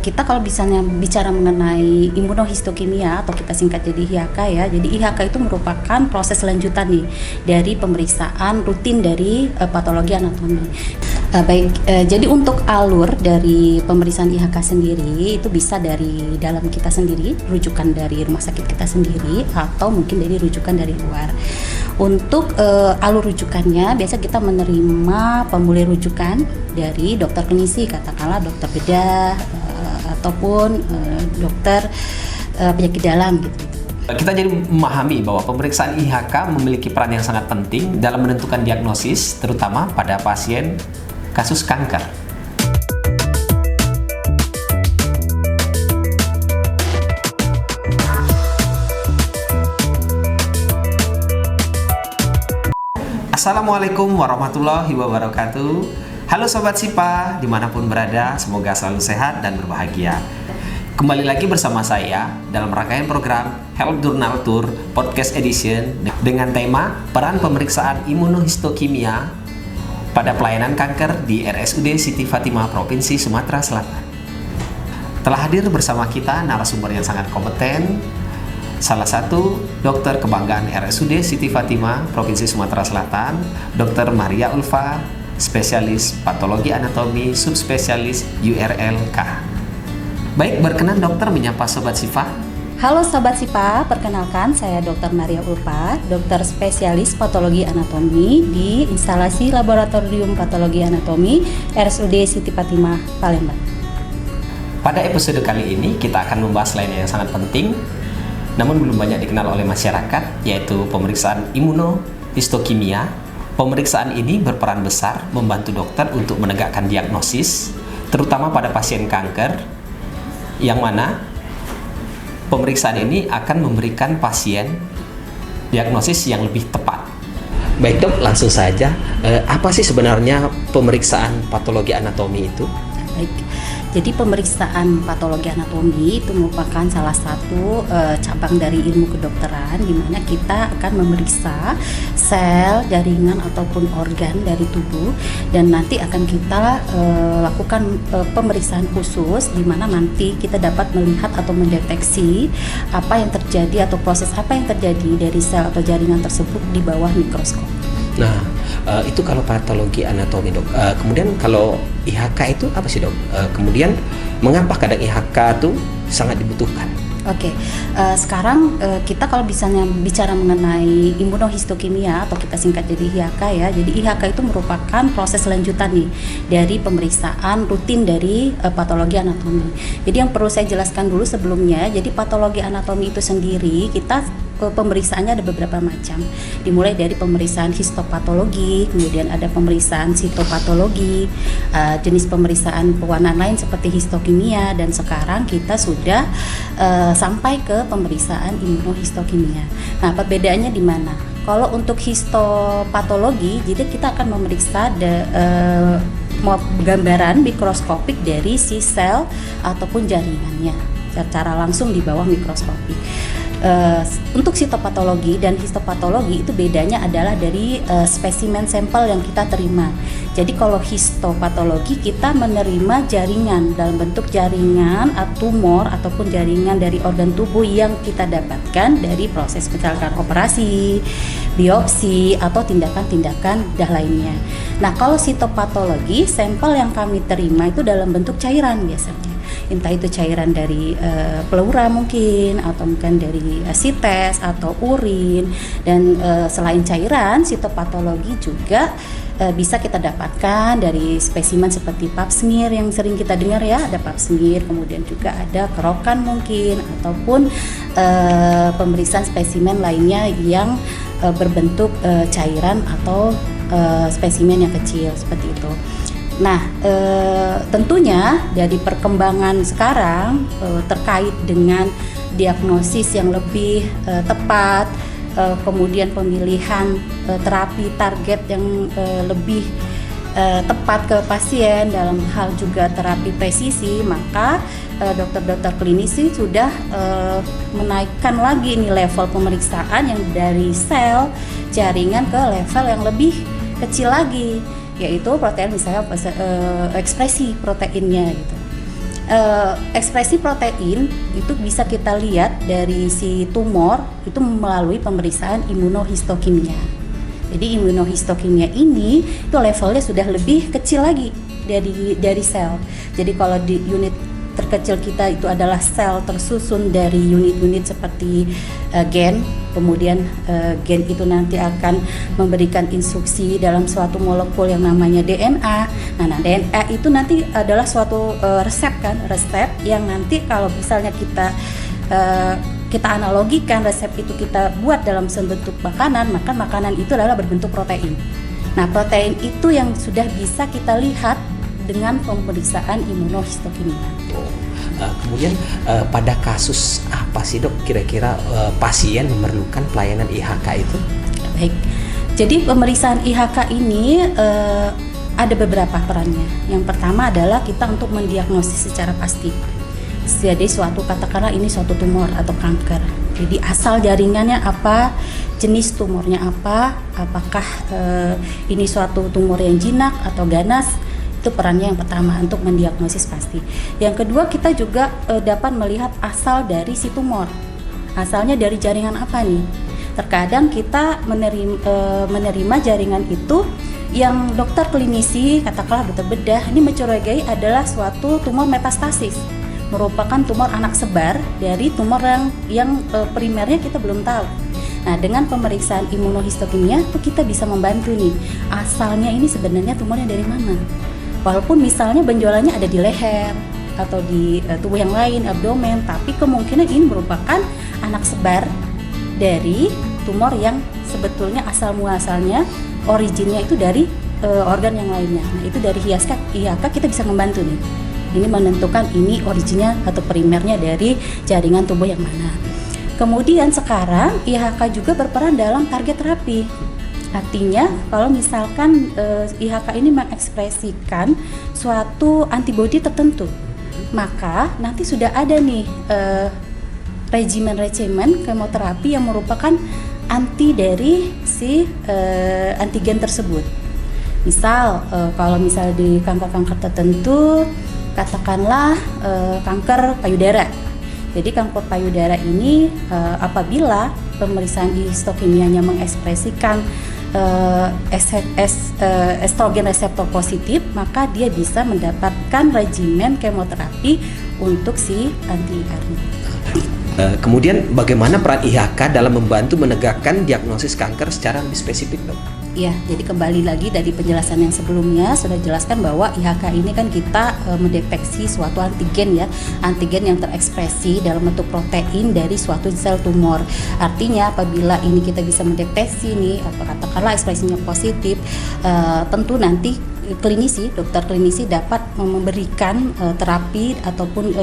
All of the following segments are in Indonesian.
Kita kalau misalnya bicara mengenai imunohistokimia atau kita singkat jadi IHK ya. Jadi IHK itu merupakan proses lanjutan nih dari pemeriksaan rutin dari patologi anatomi. Jadi untuk alur dari pemeriksaan IHK sendiri itu bisa dari dalam kita sendiri, rujukan dari rumah sakit kita sendiri atau mungkin dari rujukan dari luar. Untuk alur rujukannya biasa kita menerima pemulih rujukan dari dokter klinisi, katakanlah dokter bedah ataupun dokter penyakit dalam gitu. Kita jadi memahami bahwa pemeriksaan IHK memiliki peran yang sangat penting dalam menentukan diagnosis, terutama pada pasien kasus kanker. Assalamualaikum warahmatullahi wabarakatuh. Halo Sobat SIPA, dimanapun berada, semoga selalu sehat dan berbahagia. Kembali lagi bersama saya dalam rangkaian program Health Journal Tour Podcast Edition dengan tema peran pemeriksaan imunohistokimia pada pelayanan kanker di RSUD Siti Fatimah, Provinsi Sumatera Selatan. Telah hadir bersama kita narasumber yang sangat kompeten, salah satu dokter kebanggaan RSUD Siti Fatimah, Provinsi Sumatera Selatan, Dr. Maria Ulfa, spesialis patologi anatomi subspesialis URLK. Baik, berkenan dokter menyapa Sobat SIPA. Halo Sobat SIPA, perkenalkan saya Dr. Maria Ulfa, dokter spesialis patologi anatomi di instalasi Laboratorium Patologi Anatomi RSUD Siti Fatimah, Palembang. Pada episode kali ini kita akan membahas lainnya yang sangat penting, namun belum banyak dikenal oleh masyarakat, yaitu pemeriksaan imunohistokimia. Pemeriksaan ini berperan besar membantu dokter untuk menegakkan diagnosis, terutama pada pasien kanker, yang mana pemeriksaan ini akan memberikan pasien diagnosis yang lebih tepat. Baik dok, langsung saja. Apa sih sebenarnya pemeriksaan patologi anatomi itu? Baik. Jadi pemeriksaan patologi anatomi itu merupakan salah satu cabang dari ilmu kedokteran di mana kita akan memeriksa sel, jaringan ataupun organ dari tubuh dan nanti akan kita lakukan pemeriksaan khusus di mana nanti kita dapat melihat atau mendeteksi apa yang terjadi atau proses apa yang terjadi dari sel atau jaringan tersebut di bawah mikroskop. Nah, itu kalau patologi anatomi dok. Kemudian kalau IHK itu apa sih dok? Kemudian mengapa kadang IHK itu sangat dibutuhkan? Oke, sekarang kita kalau misalnya bicara mengenai imunohistokimia atau kita singkat jadi IHK ya. Jadi IHK itu merupakan proses lanjutan nih dari pemeriksaan rutin dari patologi anatomi. Jadi yang perlu saya jelaskan dulu sebelumnya, jadi patologi anatomi itu sendiri kita pemeriksaannya ada beberapa macam. Dimulai dari pemeriksaan histopatologi, kemudian ada pemeriksaan sitopatologi, jenis pemeriksaan pewarnaan lain seperti histokimia, dan sekarang kita sudah sampai ke pemeriksaan imunohistokimia. Nah, perbedaannya di mana? Kalau untuk histopatologi, jadi kita akan memeriksa gambaran mikroskopik dari si sel ataupun jaringannya secara langsung di bawah mikroskopik. Untuk sitopatologi dan histopatologi itu bedanya adalah dari spesimen sampel yang kita terima. Jadi kalau histopatologi kita menerima jaringan dalam bentuk jaringan tumor ataupun jaringan dari organ tubuh yang kita dapatkan dari proses misalkan operasi, biopsi atau tindakan-tindakan lainnya. Nah, kalau sitopatologi sampel yang kami terima itu dalam bentuk cairan biasanya. Entah itu cairan dari pleura mungkin atau mungkin dari sites atau urin, dan selain cairan sitopatologi juga bisa kita dapatkan dari spesimen seperti pap smear yang sering kita dengar ya, ada pap smear, kemudian juga ada kerokan mungkin ataupun pemeriksaan spesimen lainnya yang berbentuk cairan atau spesimen yang kecil seperti itu. Nah, tentunya dari perkembangan sekarang terkait dengan diagnosis yang lebih tepat, kemudian pemilihan terapi target yang lebih tepat ke pasien dalam hal juga terapi presisi, maka dokter-dokter klinisi sudah menaikkan lagi nih level pemeriksaan yang dari sel jaringan ke level yang lebih kecil lagi, yaitu protein misalnya ekspresi proteinnya gitu. Ekspresi protein itu bisa kita lihat dari si tumor itu melalui pemeriksaan imunohistokimia. Jadi imunohistokimia ini itu levelnya sudah lebih kecil lagi dari sel. Jadi kalau di unit terkecil kita itu adalah sel tersusun dari unit-unit seperti gen, kemudian gen itu nanti akan memberikan instruksi dalam suatu molekul yang namanya DNA. Nah, DNA itu nanti adalah suatu resep yang nanti kalau misalnya kita analogikan resep itu kita buat dalam bentuk makanan, maka makanan itu adalah berbentuk protein. Nah, protein itu yang sudah bisa kita lihat dengan pemeriksaan imunohistokimia. Kemudian pada kasus apa sih dok kira-kira pasien memerlukan pelayanan IHK itu? Baik, jadi pemeriksaan IHK ini ada beberapa perannya. Yang pertama adalah kita untuk mendiagnosis secara pasti. Jadi katakanlah ini suatu tumor atau kanker. Jadi asal jaringannya apa, jenis tumornya apa, apakah ini suatu tumor yang jinak atau ganas. Itu perannya yang pertama untuk mendiagnosis pasti. Yang kedua, kita juga dapat melihat asal dari si tumor. Asalnya dari jaringan apa nih? Terkadang kita menerima jaringan itu yang dokter klinisi, katakanlah dokter bedah, ini mencurigai adalah suatu tumor metastasis, merupakan tumor anak sebar dari tumor yang primernya kita belum tahu. Nah, dengan pemeriksaan imunohistokimia itu kita bisa membantu nih, asalnya ini sebenarnya tumornya dari mana. Walaupun misalnya benjolannya ada di leher atau di tubuh yang lain, abdomen, tapi kemungkinan ini merupakan anak sebar dari tumor yang sebetulnya asal muasalnya originnya itu dari organ yang lainnya. Nah, itu dari IHK kita bisa membantu nih. Ini menentukan ini originnya atau primernya dari jaringan tubuh yang mana. Kemudian sekarang IHK juga berperan dalam target terapi. Artinya kalau misalkan IHK ini mengekspresikan suatu antibodi tertentu, maka nanti sudah ada nih regimen kemoterapi yang merupakan anti dari si antigen tersebut. Misal kalau misalnya di kanker-kanker tertentu, katakanlah kanker payudara. Jadi kanker payudara ini apabila pemeriksaan histokimianya mengekspresikan estrogen reseptor positif, maka dia bisa mendapatkan regimen kemoterapi untuk si anti-ER. Kemudian bagaimana peran IHK dalam membantu menegakkan diagnosis kanker secara lebih spesifik, dok? Ya, jadi kembali lagi dari penjelasan yang sebelumnya sudah jelaskan bahwa IHK ini kan kita mendeteksi suatu antigen ya, antigen yang terekspresi dalam bentuk protein dari suatu sel tumor. Artinya apabila ini kita bisa mendeteksi nih, katakanlah ekspresinya positif, tentu nanti dokter klinisi dapat memberikan terapi ataupun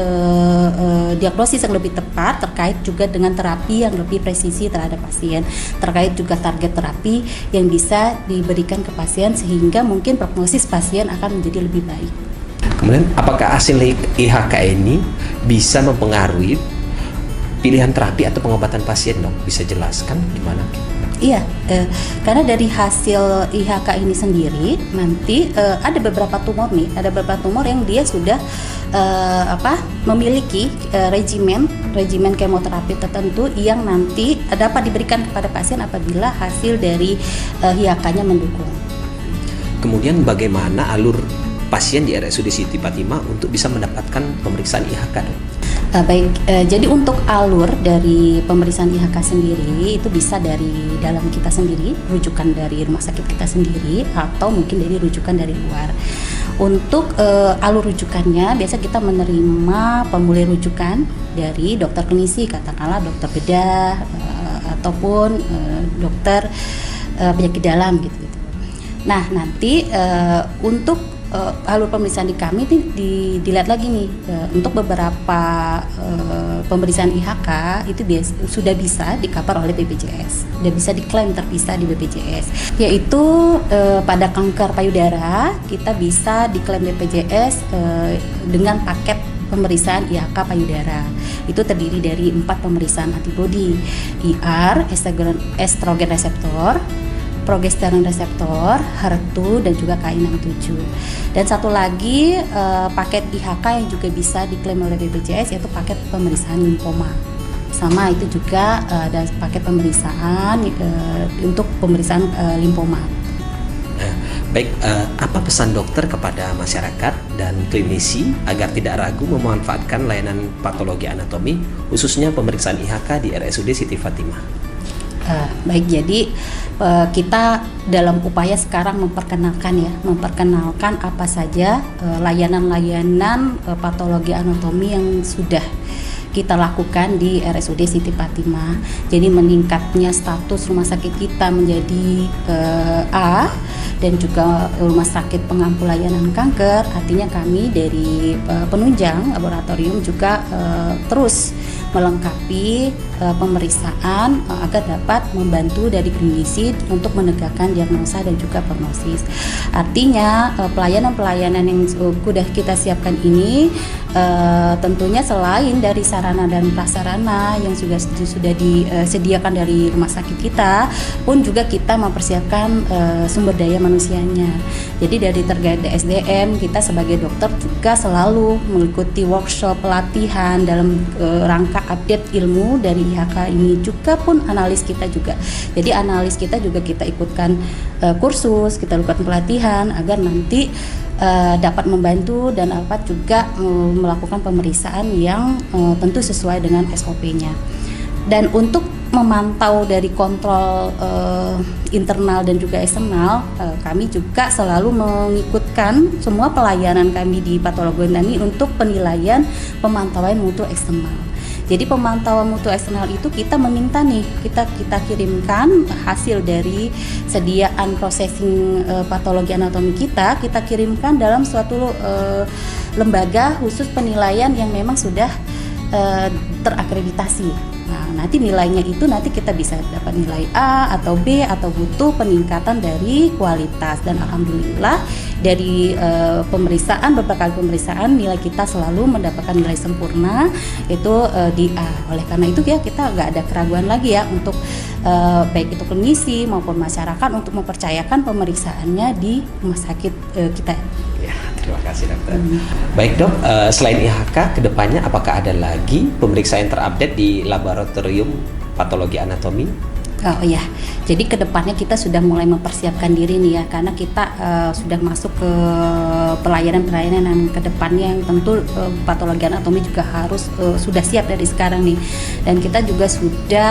diagnosis yang lebih tepat terkait juga dengan terapi yang lebih presisi terhadap pasien, terkait juga target terapi yang bisa diberikan ke pasien sehingga mungkin prognosis pasien akan menjadi lebih baik. Kemudian apakah hasil IHK ini bisa mempengaruhi pilihan terapi atau pengobatan pasien, dok? Bisa jelaskan gimana? Iya, karena dari hasil IHK ini sendiri nanti ada beberapa tumor yang dia sudah memiliki regimen kemoterapi tertentu yang nanti dapat diberikan kepada pasien apabila hasil dari IHK-nya mendukung. Kemudian bagaimana alur pasien di RSUD Siti Fatimah untuk bisa mendapatkan pemeriksaan IHK, dok? Jadi untuk alur dari pemeriksaan IHK sendiri itu bisa dari dalam kita sendiri, rujukan dari rumah sakit kita sendiri, atau mungkin dari rujukan dari luar. Untuk alur rujukannya, biasa kita menerima pemulih rujukan dari dokter klinisi, katakanlah dokter bedah ataupun dokter penyakit dalam gitu. Nah nanti untuk alur pemeriksaan di kami dilihat lagi nih untuk beberapa pemeriksaan IHK itu sudah bisa di-cover oleh BPJS, sudah bisa diklaim terpisah di BPJS, yaitu pada kanker payudara kita bisa diklaim BPJS dengan paket pemeriksaan IHK payudara. Itu terdiri dari 4 pemeriksaan antibodi, ER, estrogen reseptor, progesteron reseptor, HER2 dan juga Ki67. Dan satu lagi paket IHK yang juga bisa diklaim oleh BPJS yaitu paket pemeriksaan limfoma. Sama itu juga ada paket pemeriksaan untuk pemeriksaan limfoma. Baik, apa pesan dokter kepada masyarakat dan klinisi agar tidak ragu memanfaatkan layanan patologi anatomi, khususnya pemeriksaan IHK di RSUD Siti Fatimah? Baik, jadi kita dalam upaya sekarang memperkenalkan apa saja layanan-layanan patologi anatomi yang sudah kita lakukan di RSUD Siti Fatimah. Jadi meningkatnya status rumah sakit kita menjadi A dan juga rumah sakit pengampu layanan kanker. Artinya kami dari penunjang laboratorium juga terus melengkapi pemeriksaan agar dapat membantu dari klinisi untuk menegakkan diagnosa dan juga prognosis. Artinya pelayanan-pelayanan yang sudah kita siapkan ini tentunya selain dari sarana dan prasarana yang sudah disediakan dari rumah sakit kita, pun juga kita mempersiapkan sumber daya manusianya. Jadi dari terkait SDM, kita sebagai dokter juga selalu mengikuti workshop pelatihan dalam rangka update ilmu dari IHK ini, juga pun analis kita juga. Jadi analis kita juga kita ikutkan kursus, kita lakukan pelatihan agar nanti dapat membantu dan dapat juga melakukan pemeriksaan yang tentu sesuai dengan SOP-nya. Dan untuk memantau dari kontrol internal dan juga eksternal, kami juga selalu mengikutkan semua pelayanan kami di patologi anatomi untuk penilaian pemantauan mutu eksternal. Jadi pemantauan mutu eksternal itu kita meminta nih, kita kirimkan hasil dari sediaan processing patologi anatomi kita kirimkan dalam suatu lembaga khusus penilaian yang memang sudah terakreditasi. Nah, nanti nilainya itu nanti kita bisa dapat nilai A atau B atau butuh peningkatan dari kualitas, dan alhamdulillah dari beberapa kali pemeriksaan nilai kita selalu mendapatkan nilai sempurna itu di A. Oleh karena itu ya kita nggak ada keraguan lagi ya untuk baik itu klinisi maupun masyarakat untuk mempercayakan pemeriksaannya di rumah sakit kita. Ya, terima kasih dokter. Baik dok, selain IHK, kedepannya apakah ada lagi pemeriksaan yang terupdate di laboratorium patologi anatomi? Oh iya, jadi kedepannya kita sudah mulai mempersiapkan diri nih ya, karena kita sudah masuk ke pelayanan-pelayanan yang kedepannya yang tentu patologi anatomi juga harus sudah siap dari sekarang nih. Dan kita juga sudah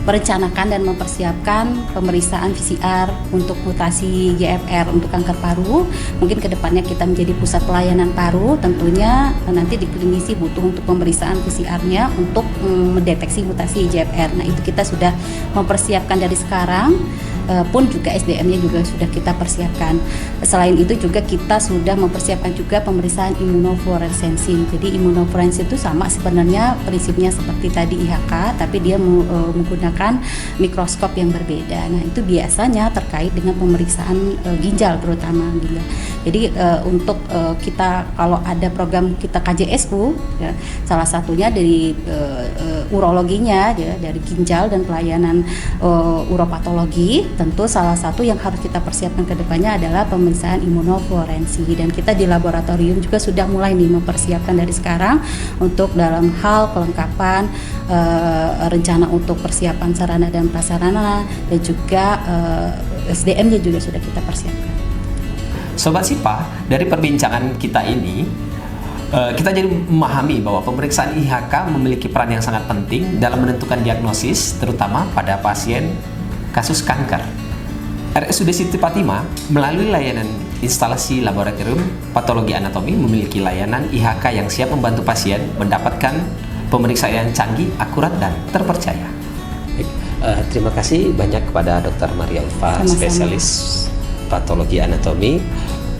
merencanakan dan mempersiapkan pemeriksaan PCR untuk mutasi GFR untuk kanker paru. Mungkin kedepannya kita menjadi pusat pelayanan paru, tentunya nanti di klinisi butuh untuk pemeriksaan PCR-nya untuk mendeteksi mutasi GFR. Nah itu kita sudah mempersiapkan dari sekarang, pun juga SDM-nya juga sudah kita persiapkan. Selain itu juga kita sudah mempersiapkan juga pemeriksaan imunofluoresensi. Jadi imunofluoresensi itu sama sebenarnya prinsipnya seperti tadi IHK, tapi dia menggunakan mikroskop yang berbeda. Nah itu biasanya terkait dengan pemeriksaan ginjal, terutama ginjal. Jadi untuk kita kalau ada program kita KJSU, ya, salah satunya dari urologinya, ya, dari ginjal dan pelayanan uropatologi. Tentu salah satu yang harus kita persiapkan ke depannya adalah pemeriksaan imunofluorensi, dan kita di laboratorium juga sudah mulai nih mempersiapkan dari sekarang untuk dalam hal kelengkapan rencana untuk persiapan sarana dan prasarana, dan juga SDM-nya juga sudah kita persiapkan. Sobat SIPA, dari perbincangan kita ini kita jadi memahami bahwa pemeriksaan IHK memiliki peran yang sangat penting dalam menentukan diagnosis, terutama pada pasien kasus kanker. RSUD Siti Fatimah melalui layanan instalasi laboratorium patologi anatomi memiliki layanan IHK yang siap membantu pasien mendapatkan pemeriksaan yang canggih, akurat, dan terpercaya. Terima kasih banyak kepada Dr. Maria Ulfa, spesialis patologi anatomi.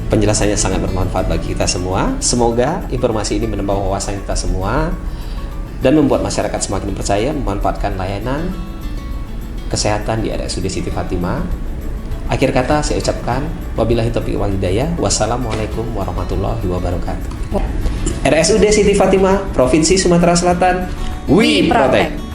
Penjelasannya sangat bermanfaat bagi kita semua. Semoga informasi ini menambah wawasan kita semua dan membuat masyarakat semakin percaya memanfaatkan layanan kesehatan di RSUD Siti Fatimah. Akhir kata saya ucapkan wabillahi taufiq wal hidayah. Wassalamualaikum warahmatullahi wabarakatuh. RSUD Siti Fatimah, Provinsi Sumatera Selatan. We protect.